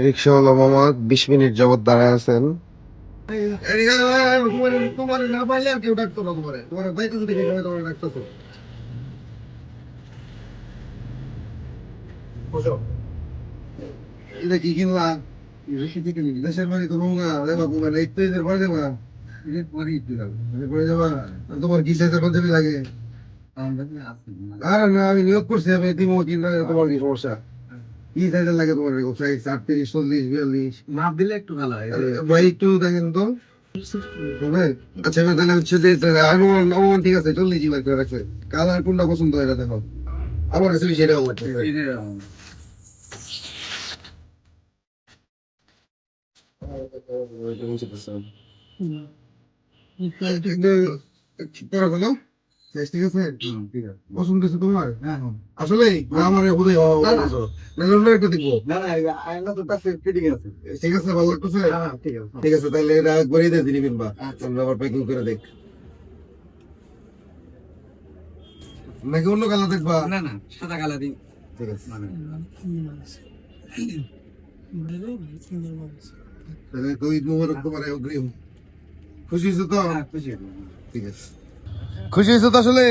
রিক্সাওয়ালা মামা 20 মিনিট যাবত দাঁড়ায় আছেন। তোমার না পাইলে আর কেউ ডাকতো না, তোমার বাইতে দেখে তোমার ডাকতো। এটা কি কিনলা? দেশের বাড়ি তো নোংরা দেবা, মানে একটু এদের পরে দেবা, এদের পরে একটু যাবো, এদের পরে যাবা। তোমার কি সাইজের পাঞ্জাবি লাগে? আর না, আমি নিয়োগ করছি, আমি দিমো কিনা, তোমার কি সমস্যা? কি সাইজের লাগে তোমার? সাইজ 38, 40, 42 মাপ দিলে একটু ভালো হয় ভাই, একটু দেখেন তো। হবে? আচ্ছা এবার তাহলে হচ্ছে যে ঠিক আছে, 40 বার করে রাখছে। কালার কোনটা পছন্দ হয় এটা দেখো। আমার কাছে বেশি এটা আমার ঠিক করা হলো। শেষ, ঠিক আছে? ঠিক আছে। পছন্দ হয়েছে তোমার? আসলে আমার বোধহয় একটু দেখবো। ঠিক আছে, ভালো লাগতেছে? ঠিক আছে, তাহলে এটা একবারই দিয়ে দিবি কিনবা। আমরা আবার প্যাকিং করে দেখ, নাকি অন্য কালার দেখবা? না না, সাদা কালার দিন। ঠিক আছে, তাহলে তো ঈদ মোবারক তোমার অগ্রিম। খুশি হয়েছো তো? ঠিক আছে, খুশি হয়েছো তো আসলে?